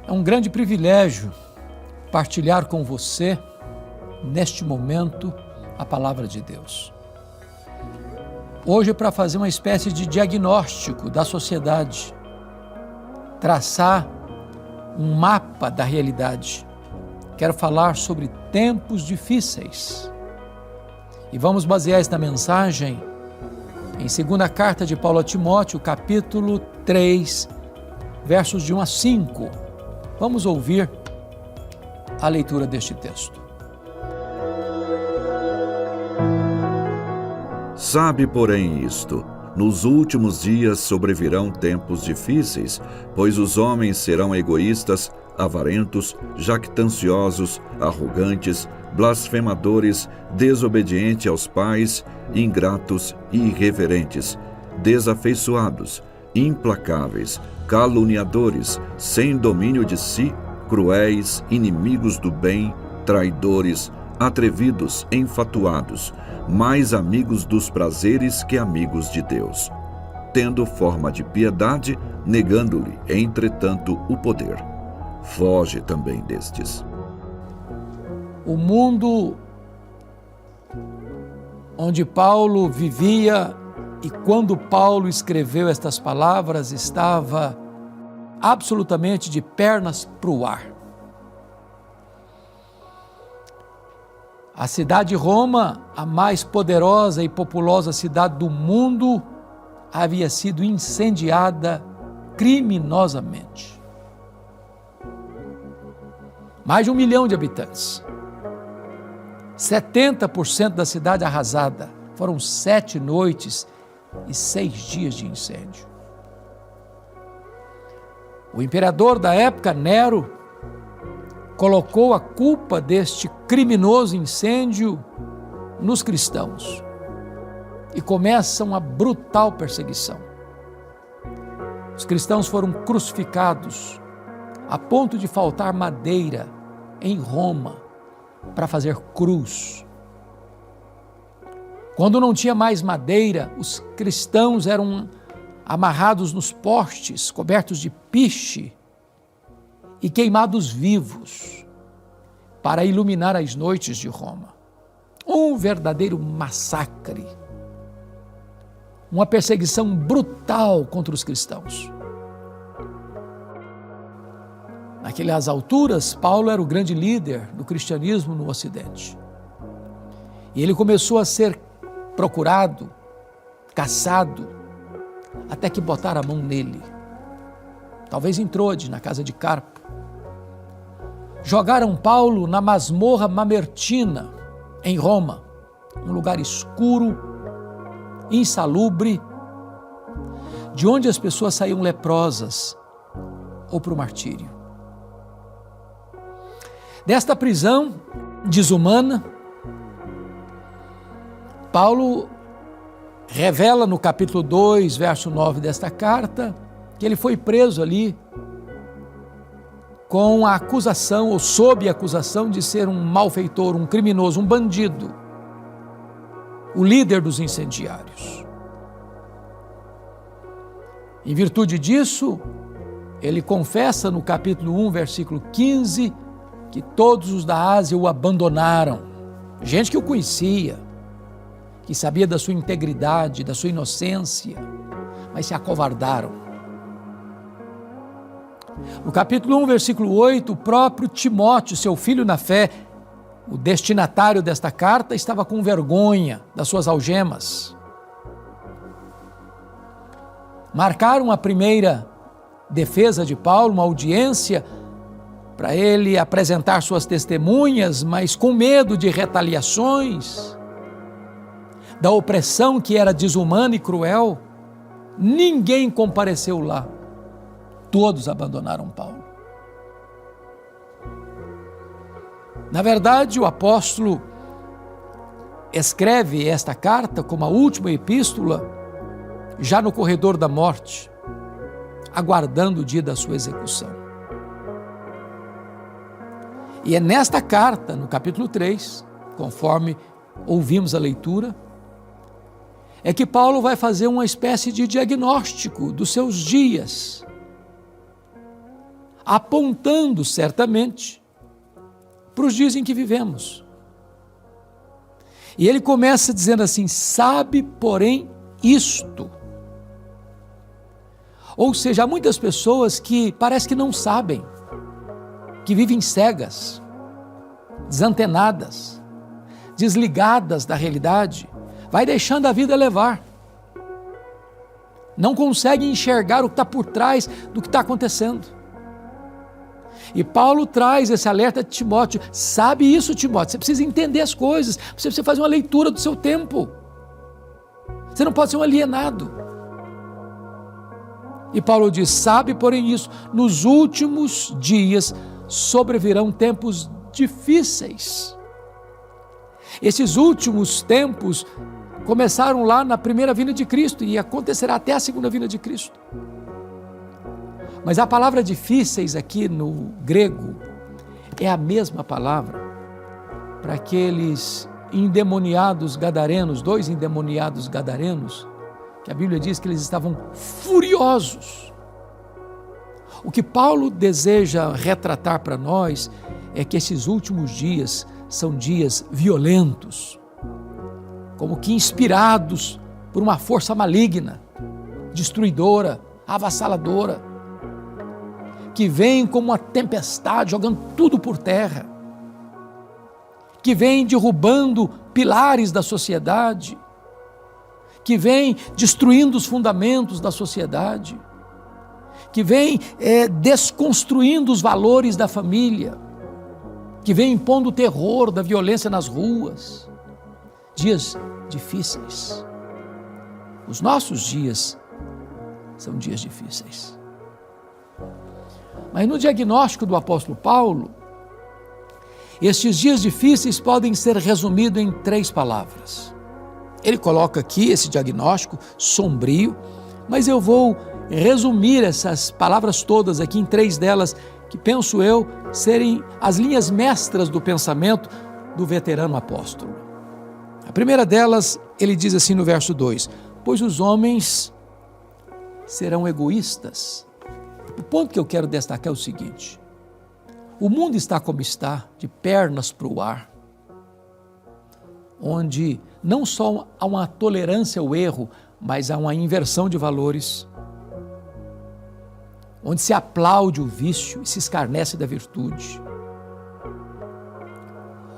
É um grande privilégio partilhar com você, neste momento, a palavra de Deus. Hoje, para fazer uma espécie de diagnóstico da sociedade, traçar um mapa da realidade, quero falar sobre tempos difíceis. E vamos basear esta mensagem em 2ª carta de Paulo a Timóteo, capítulo 3, versos de 1 a 5. Vamos ouvir a leitura deste texto. Sabe, porém, isto: nos últimos dias sobrevirão tempos difíceis, pois os homens serão egoístas, avarentos, jactanciosos, arrogantes, blasfemadores, desobedientes aos pais, ingratos e irreverentes, desafeiçoados, implacáveis, caluniadores, sem domínio de si, cruéis, inimigos do bem, traidores, atrevidos, enfatuados, mais amigos dos prazeres que amigos de Deus, tendo forma de piedade, negando-lhe, entretanto, o poder. Foge também destes. O mundo onde Paulo vivia e quando Paulo escreveu estas palavras estava absolutamente de pernas para o ar. A cidade de Roma, a mais poderosa e populosa cidade do mundo, havia sido incendiada criminosamente. Mais de 1 milhão de habitantes. 70% da cidade arrasada. Foram 7 noites e 6 dias de incêndio. O imperador da época, Nero, colocou a culpa deste criminoso incêndio nos cristãos e começa uma brutal perseguição. Os cristãos foram crucificados a ponto de faltar madeira em Roma para fazer cruz. Quando não tinha mais madeira, os cristãos eram amarrados nos postes, cobertos de piche e queimados vivos para iluminar as noites de Roma. Um verdadeiro massacre, uma perseguição brutal contra os cristãos. Naquelas alturas, Paulo era o grande líder do cristianismo no Ocidente. E ele começou a ser procurado, caçado, até que botaram a mão nele. Talvez em Trode, na casa de Carpo. Jogaram Paulo na masmorra Mamertina, em Roma, um lugar escuro, insalubre, de onde as pessoas saíam leprosas ou para o martírio. Desta prisão desumana, Paulo revela no capítulo 2, verso 9 desta carta, que ele foi preso ali com a acusação, ou sob a acusação de ser um malfeitor, um criminoso, um bandido, o líder dos incendiários. Em virtude disso, ele confessa no capítulo 1, versículo 15, que todos os da Ásia o abandonaram. Gente que o conhecia, que sabia da sua integridade, da sua inocência, mas se acovardaram. No capítulo 1, versículo 8, o próprio Timóteo, seu filho na fé, o destinatário desta carta, estava com vergonha das suas algemas. Marcaram a primeira defesa de Paulo, uma audiência para ele apresentar suas testemunhas, mas com medo de retaliações, da opressão que era desumana e cruel, ninguém compareceu lá. Todos abandonaram Paulo. Na verdade, o apóstolo escreve esta carta como a última epístola, já no corredor da morte, aguardando o dia da sua execução. E é nesta carta, no capítulo 3, conforme ouvimos a leitura, é que Paulo vai fazer uma espécie de diagnóstico dos seus dias, apontando certamente para os dias em que vivemos. E ele começa dizendo assim: sabe, porém, isto. Ou seja, há muitas pessoas que parece que não sabem, que vivem cegas, desantenadas, desligadas da realidade, vai deixando a vida levar. Não conseguem enxergar o que está por trás do que está acontecendo. E Paulo traz esse alerta de Timóteo: sabe isso, Timóteo, você precisa entender as coisas, você precisa fazer uma leitura do seu tempo, você não pode ser um alienado. E Paulo diz: sabe, porém, isso, nos últimos dias sobrevirão tempos difíceis. Esses últimos tempos começaram lá na primeira vinda de Cristo e acontecerá até a segunda vinda de Cristo. Mas a palavra difíceis aqui no grego é a mesma palavra para aqueles endemoniados gadarenos, 2 endemoniados gadarenos, que a Bíblia diz que eles estavam furiosos. O que Paulo deseja retratar para nós é que esses últimos dias são dias violentos, como que inspirados por uma força maligna, destruidora, avassaladora, que vem como uma tempestade, jogando tudo por terra, que vem derrubando pilares da sociedade, que vem destruindo os fundamentos da sociedade, que vem desconstruindo os valores da família, que vem impondo o terror da violência nas ruas. Dias difíceis. Os nossos dias são dias difíceis. Mas no diagnóstico do apóstolo Paulo, estes dias difíceis podem ser resumidos em 3 palavras. Ele coloca aqui esse diagnóstico sombrio, mas eu vou resumir essas palavras todas aqui em 3 delas, que penso eu serem as linhas mestras do pensamento do veterano apóstolo. A primeira delas, ele diz assim no verso 2: pois os homens serão egoístas. O ponto que eu quero destacar é o seguinte: o mundo está como está, de pernas para o ar, onde não só há uma tolerância ao erro, mas há uma inversão de valores, onde se aplaude o vício e se escarnece da virtude,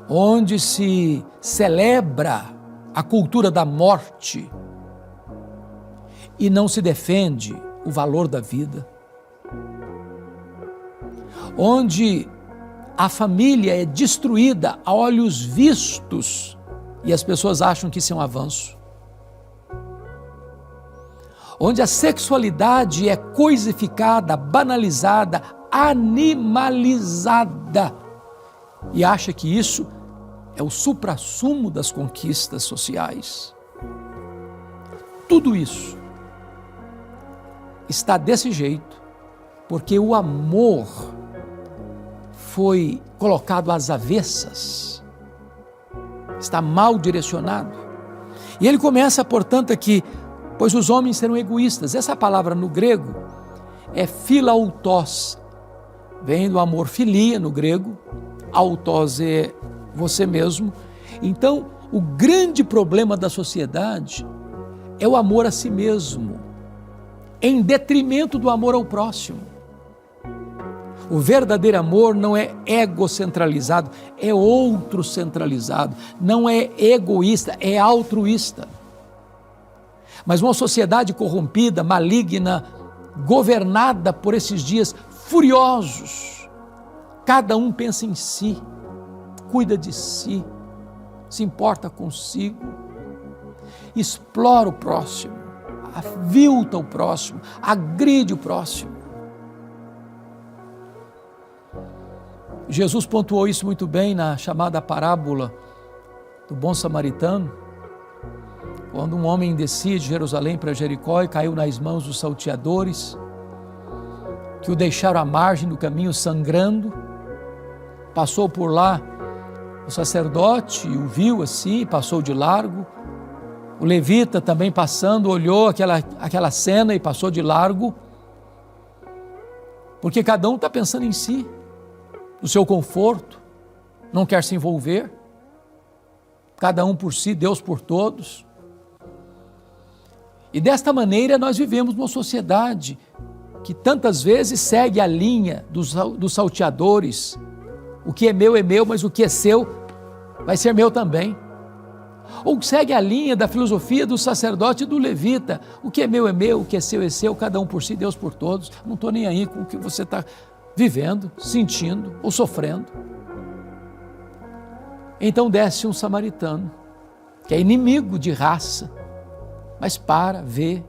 onde se celebra a cultura da morte e não se defende o valor da vida, onde a família é destruída a olhos vistos e as pessoas acham que isso é um avanço, onde a sexualidade é coisificada, banalizada, animalizada, e acha que isso é o suprassumo das conquistas sociais. Tudo isso está desse jeito porque o amor foi colocado às avessas, está mal direcionado. E ele começa, portanto, aqui: pois os homens serão egoístas. Essa palavra no grego é philautos, vem do amor filia no grego, autos é você mesmo. Então, o grande problema da sociedade é o amor a si mesmo, em detrimento do amor ao próximo. O verdadeiro amor não é egocentralizado, é outrocentralizado, não é egoísta, é altruísta. Mas uma sociedade corrompida, maligna, governada por esses dias furiosos, cada um pensa em si, cuida de si, se importa consigo, explora o próximo, avilta o próximo, agride o próximo. Jesus pontuou isso muito bem na chamada parábola do bom samaritano, quando um homem descia de Jerusalém para Jericó e caiu nas mãos dos salteadores, que o deixaram à margem do caminho sangrando. Passou por lá o sacerdote, o viu assim, passou de largo. O levita também passando, olhou aquela cena e passou de largo. Porque cada um está pensando em si, no seu conforto, não quer se envolver. Cada um por si, Deus por todos. E desta maneira nós vivemos numa sociedade que tantas vezes segue a linha dos salteadores. O que é meu, mas o que é seu vai ser meu também. Ou segue a linha da filosofia do sacerdote e do levita. O que é meu, o que é seu, cada um por si, Deus por todos. Não estou nem aí com o que você está vivendo, sentindo ou sofrendo. Então desce um samaritano, que é inimigo de raça, mas para, vê,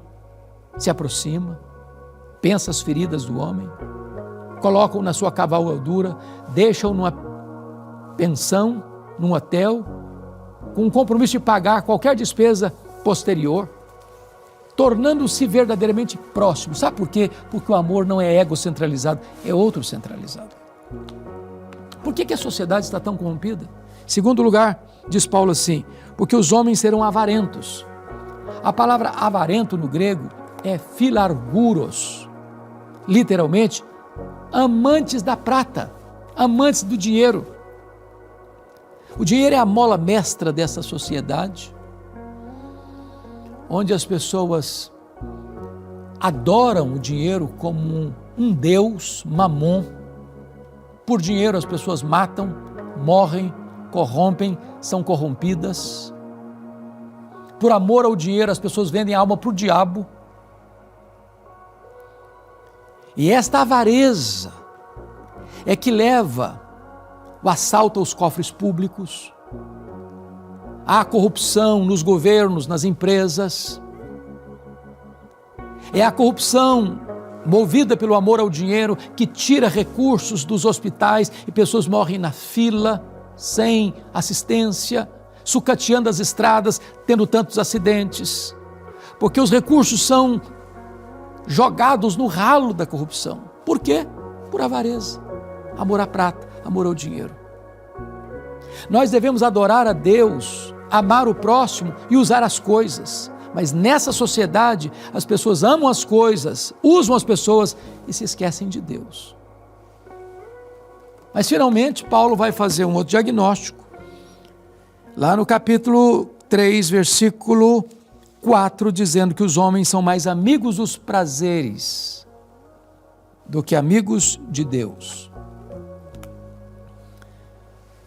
se aproxima, pensa as feridas do homem, coloca-o na sua cavalgadura, deixa-o numa pensão, num hotel, com o compromisso de pagar qualquer despesa posterior, tornando-se verdadeiramente próximo. Sabe por quê? Porque o amor não é egocentralizado, é outro centralizado. Por que a sociedade está tão corrompida? Em segundo lugar, diz Paulo assim, porque os homens serão avarentos. A palavra avarento no grego é philarguros, literalmente, amantes da prata, amantes do dinheiro. O dinheiro é a mola mestra dessa sociedade, onde as pessoas adoram o dinheiro como um deus, Mamon. Por dinheiro as pessoas matam, morrem, corrompem, são corrompidas. Por amor ao dinheiro as pessoas vendem a alma para o diabo. E esta avareza é que leva o assalto aos cofres públicos, a corrupção nos governos, nas empresas. É a corrupção movida pelo amor ao dinheiro que tira recursos dos hospitais e pessoas morrem na fila, sem assistência, sucateando as estradas, tendo tantos acidentes. Porque os recursos são jogados no ralo da corrupção. Por quê? Por avareza, amor à prata, amor ao dinheiro. Nós devemos adorar a Deus, amar o próximo e usar as coisas. Mas nessa sociedade, as pessoas amam as coisas, usam as pessoas e se esquecem de Deus. Mas finalmente, Paulo vai fazer um outro diagnóstico. Lá no capítulo 3, versículo 4, dizendo que os homens são mais amigos dos prazeres do que amigos de Deus.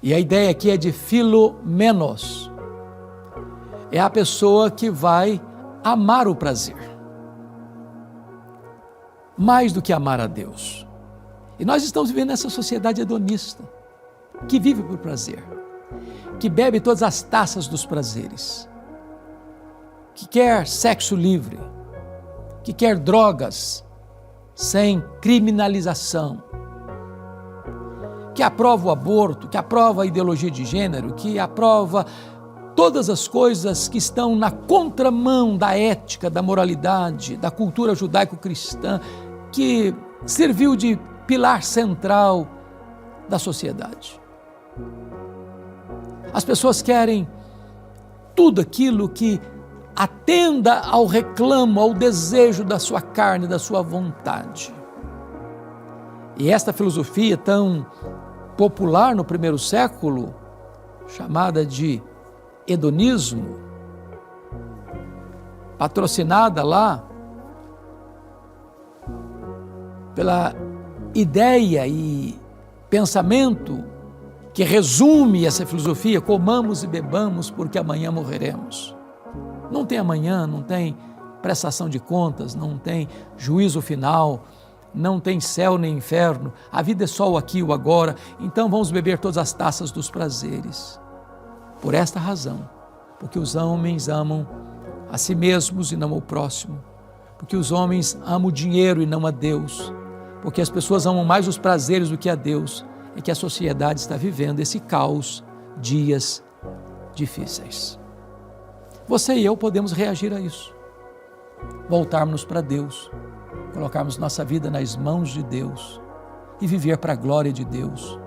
E a ideia aqui é de filomenos. É a pessoa que vai amar o prazer, mais do que amar a Deus. E nós estamos vivendo nessa sociedade hedonista, que vive por prazer, que bebe todas as taças dos prazeres, que quer sexo livre, que quer drogas sem criminalização, que aprova o aborto, que aprova a ideologia de gênero, que aprova todas as coisas que estão na contramão da ética, da moralidade, da cultura judaico-cristã, que serviu de pilar central da sociedade. As pessoas querem tudo aquilo que atenda ao reclamo, ao desejo da sua carne, da sua vontade. E esta filosofia tão popular no primeiro século, chamada de hedonismo, patrocinada lá pela ideia e pensamento que resume essa filosofia: comamos e bebamos porque amanhã morreremos. Não tem amanhã, não tem prestação de contas, não tem juízo final, não tem céu nem inferno, a vida é só o aqui e o agora, então vamos beber todas as taças dos prazeres. Por esta razão, porque os homens amam a si mesmos e não ao próximo, porque os homens amam o dinheiro e não a Deus, porque as pessoas amam mais os prazeres do que a Deus, é que a sociedade está vivendo esse caos, dias difíceis. Você e eu podemos reagir a isso, voltarmos para Deus, colocarmos nossa vida nas mãos de Deus e viver para a glória de Deus,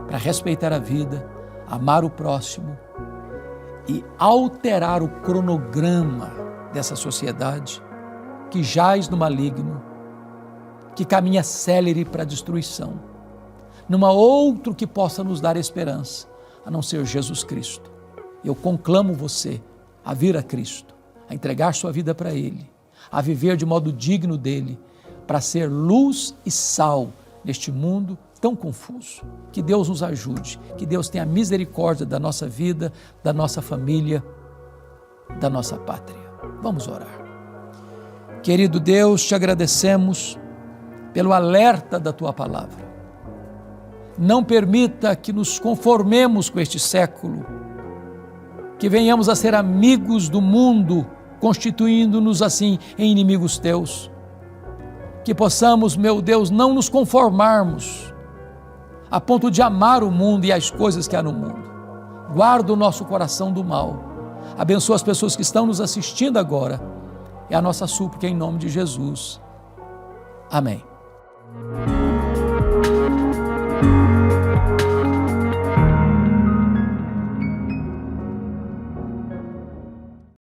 para respeitar a vida, amar o próximo e alterar o cronograma dessa sociedade que jaz no maligno, que caminha célere para a destruição. Não há outro que possa nos dar esperança, a não ser Jesus Cristo. Eu conclamo você a vir a Cristo, a entregar sua vida para Ele, a viver de modo digno dEle, para ser luz e sal neste mundo tão confuso. Que Deus nos ajude, que Deus tenha misericórdia da nossa vida, da nossa família, da nossa pátria. Vamos orar. Querido Deus, te agradecemos pelo alerta da Tua palavra. Não permita que nos conformemos com este século, que venhamos a ser amigos do mundo, constituindo-nos assim em inimigos Teus. Que possamos, meu Deus, não nos conformarmos a ponto de amar o mundo e as coisas que há no mundo. Guarda o nosso coração do mal. Abençoa as pessoas que estão nos assistindo agora. É a nossa súplica em nome de Jesus. Amém.